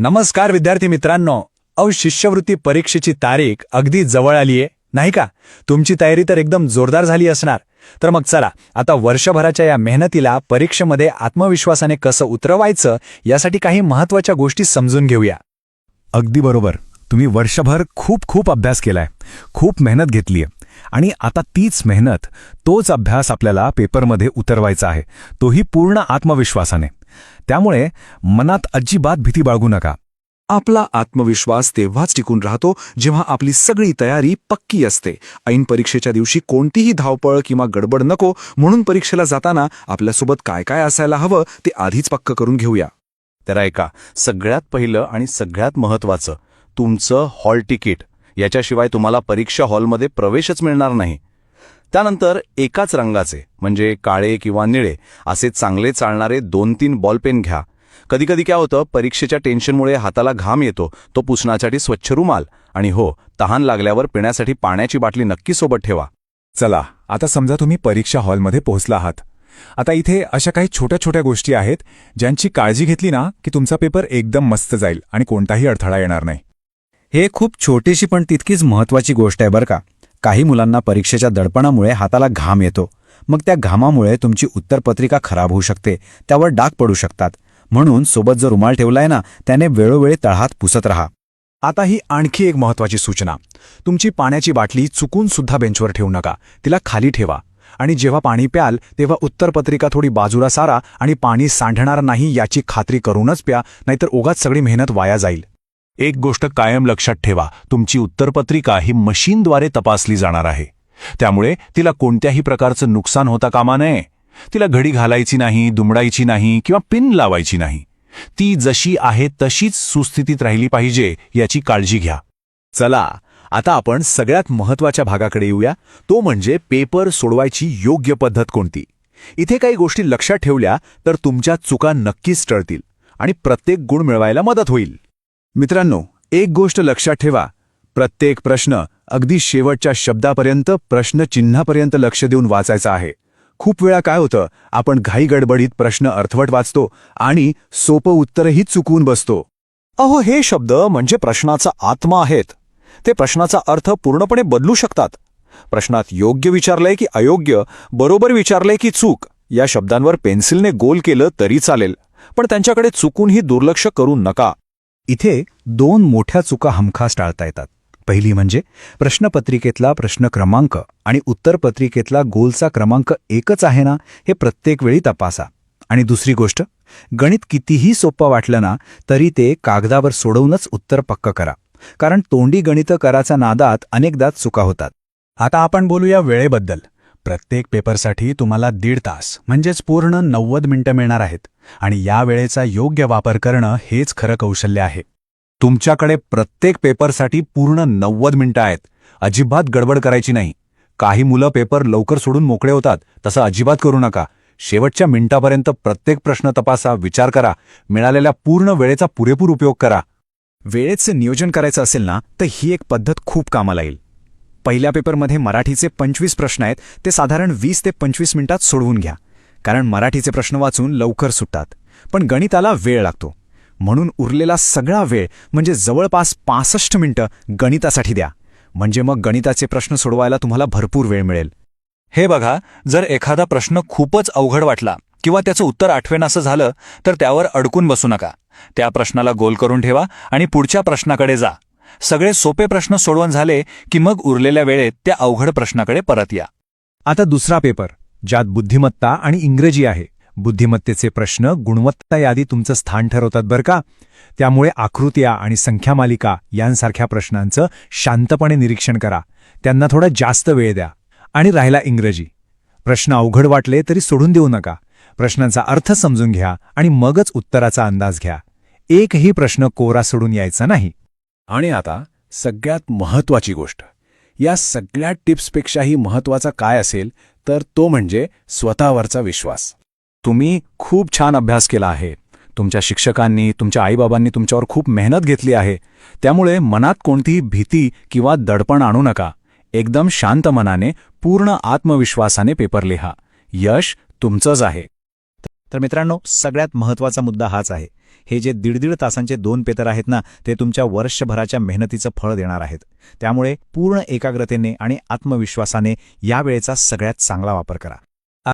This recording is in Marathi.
नमस्कार विद्यार्थी मित्रांनो. शिष्यवृत्ती परीक्षेची तारीख अगदी जवळ आलीये नाही का? तुमची तयारी तर एकदम जोरदार झाली असणार. तर मग चला आता वर्षभराच्या या मेहनतीला परीक्षेमध्ये आत्मविश्वासाने कसं उतरवायचं यासाठी काही महत्त्वाच्या गोष्टी समजून घेऊया. अगदी बरोबर. तुम्ही वर्षभर खूप अभ्यास केलाय, खूप मेहनत घेतलीय आणि आता तीच मेहनत, तोच अभ्यास आपल्याला पेपरमध्ये उतरवायचा आहे, तोही पूर्ण आत्मविश्वासाने. त्यामुळे मनात अजिबात भीती बाळगू नका. आपला आत्मविश्वास तेव्हाच टिकून राहतो जेव्हा आपली सगळी तयारी पक्की असते. ऐन परीक्षेच्या दिवशी कोणतीही धावपळ किंवा गडबड नको, म्हणून परीक्षेला जाताना आपल्यासोबत काय काय असायला हवं ते आधीच पक्क करून घेऊया. तर ऐका, सगळ्यात पहिलं आणि सगळ्यात महत्त्वाचं तुमचं हॉल तिकीट. याच्याशिवाय तुम्हाला परीक्षा हॉलमध्ये प्रवेशच मिळणार नाही. त्यानंतर एकाच रंगाचे म्हणजे काळे किंवा निळे असे चांगले चालणारे 2-3 बॉलपेन घ्या. कधीकधी काय होतं, परीक्षेच्या टेन्शनमुळे हाताला घाम येतो, तो पुसण्यासाठी स्वच्छ रुमाल आणि हो, तहान लागल्यावर पिण्यासाठी पाण्याची बाटली नक्की सोबत ठेवा. चला, आता समजा तुम्ही परीक्षा हॉलमध्ये पोहोचला आहात. आता इथे अशा काही छोट्या गोष्टी आहेत ज्यांची काळजी घेतली ना की तुमचा पेपर एकदम मस्त जाईल आणि कोणताही अडथळा येणार नाही. हे खूप छोटीशी पण तितकीच महत्त्वाची गोष्ट आहे बरं का. काही मुलांना परीक्षेच्या दडपणामुळे हाताला घाम येतो, मग त्या घामामुळे तुमची उत्तरपत्रिका खराब होऊ शकते, त्यावर डाग पडू शकतात. म्हणून सोबत जो रुमाल ठेवलाय ना, त्याने वेळोवेळी तळहात पुसत राहा. आता ही आणखी एक महत्त्वाची सूचना. तुमची पाण्याची बाटली चुकून सुद्धा बेंचवर ठेवू नका, तिला खाली ठेवा. आणि जेव्हा पाणी प्याल तेव्हा उत्तरपत्रिका थोडी बाजूला सारा आणि पाणी सांडणार नाही याची खात्री करूनच प्या, नाहीतर उगाच सगळी मेहनत वाया जाईल. एक गोष्ट कायम लक्षात ठेवा, तुमची उत्तरपत्रिका ही मशीनद्वारे तपासली जाणार आहे. त्यामुळे तिला कोणत्याही प्रकारचं नुकसान होता कामा नये. तिला घडी घालायची नाही, दुमडायची नाही किंवा पिन लावायची नाही. ती जशी आहे तशीच सुस्थितीत राहिली पाहिजे याची काळजी घ्या. चला, आता आपण सगळ्यात महत्त्वाच्या भागाकडे येऊया, तो म्हणजे पेपर सोडवायची योग्य पद्धत कोणती. इथे काही गोष्टी लक्षात ठेवल्या तर तुमच्या चुका नक्कीच टळतील आणि प्रत्येक गुण मिळवायला मदत होईल. मित्रांनो, एक गोष्ट लक्षात ठेवा, प्रत्येक प्रश्न अगदी शेवटच्या शब्दापर्यंत, प्रश्नचिन्हापर्यंत लक्ष देऊन वाचायचा आहे. खूप वेळा काय होतं, आपण घाई गडबडीत प्रश्न अर्धवट वाचतो आणि सोपं उत्तरही चुकवून बसतो. हे शब्द म्हणजे प्रश्नाचा आत्मा आहेत. ते प्रश्नाचा अर्थ पूर्णपणे बदलू शकतात. प्रश्नात योग्य विचारलंय की अयोग्य, बरोबर विचारलंय की चूक, या शब्दांवर पेन्सिलने गोल केलं तरी चालेल, पण त्यांच्याकडे चुकूनही दुर्लक्ष करू नका. इथे 2 मोठ्या चुका हमखास टाळता येतात. पहिली म्हणजे प्रश्नपत्रिकेतला प्रश्न क्रमांक आणि उत्तरपत्रिकेतला गोलचा क्रमांक एकच आहे ना, हे प्रत्येक वेळी तपासा. आणि दुसरी गोष्ट, गणित कितीही सोपं वाटलं ना तरी ते कागदावर सोडवूनच उत्तर पक्क करा, कारण तोंडी गणितं करायच्या नादात अनेकदा चुका होतात. आता आपण बोलूया वेळेबद्दल. प्रत्येक पेपरसाठी तुम्हाला 1.5 तास म्हणजेच पूर्ण 90 मिनिटं मिळणार आहेत आणि या वेळेचा योग्य वापर करणं हेच खरं कौशल्य आहे. तुमच्याकडे प्रत्येक पेपरसाठी पूर्ण 90 मिनिटं आहेत. अजिबात गडबड करायची नाही. काही मुलं पेपर लवकर सोडून मोकळे होतात, तसं अजिबात करू नका. शेवटच्या मिनिटापर्यंत प्रत्येक प्रश्न तपासा, विचार करा, मिळालेल्या पूर्ण वेळेचा पुरेपूर उपयोग करा. वेळेचं नियोजन करायचं असेल ना तर ही एक पद्धत खूप कामाला येईल. पहिल्या पेपरमध्ये मराठीचे 25 प्रश्न आहेत, ते साधारण 20 ते 25 मिनिटात सोडवून घ्या, कारण मराठीचे प्रश्न वाचून लवकर सुटतात. पण गणिताला वेळ लागतो, म्हणून उरलेला सगळा वेळ म्हणजे जवळपास 65 मिनिटं गणितासाठी द्या. म्हणजे मग गणिताचे प्रश्न सोडवायला तुम्हाला भरपूर वेळ मिळेल. हे बघा, जर एखादा प्रश्न खूपच अवघड वाटला किंवा त्याचं उत्तर आठवेनासं झालं तर त्यावर अडकून बसू नका. त्या प्रश्नाला गोल करून ठेवा आणि पुढच्या प्रश्नाकडे जा. सगळे सोपे प्रश्न सोडवून झाले की मग उरलेल्या वेळेत त्या अवघड प्रश्नाकडे परत या. आता दुसरा पेपर, ज्यात बुद्धिमत्ता आणि इंग्रजी आहे. बुद्धिमत्तेचे प्रश्न गुणवत्ता यादी तुमचं स्थान ठरवतात बरं का. त्यामुळे आकृत्या आणि संख्यामालिका यांसारख्या प्रश्नांचं शांतपणे निरीक्षण करा, त्यांना थोडा जास्त वेळ द्या. आणि राहिला इंग्रजी. प्रश्न अवघड वाटले तरी सोडून देऊ नका. प्रश्नांचा अर्थ समजून घ्या आणि मगच उत्तराचा अंदाज घ्या. एकही प्रश्न कोरा सोडून यायचा नाही. आणि आता सगळ्यात महत्त्वाची गोष्ट, या सगळ्या टिप्सपेक्षाही महत्त्वाचा काय असेल तर तो म्हणजे स्वतःवरचा विश्वास. तुम्ही खूप छान अभ्यास केला आहे. तुमच्या शिक्षकांनी, तुमच्या आईबाबांनी तुमच्यावर खूप मेहनत घेतली आहे. त्यामुळे मनात कोणतीही भीती किंवा दडपण आणू नका. एकदम शांत मनाने, पूर्ण आत्मविश्वासाने पेपर लिहा. यश तुमचंच आहे. तर मित्रांनो, सगळ्यात महत्त्वाचा मुद्दा हाच आहे. हे जे दीड तासांचे 2 पेपर आहेत ना, ते तुमच्या वर्षभराच्या मेहनतीचं फळ देणार आहेत. त्यामुळे पूर्ण एकाग्रतेने आणि आत्मविश्वासाने या वेळेचा सगळ्यात चांगला वापर करा.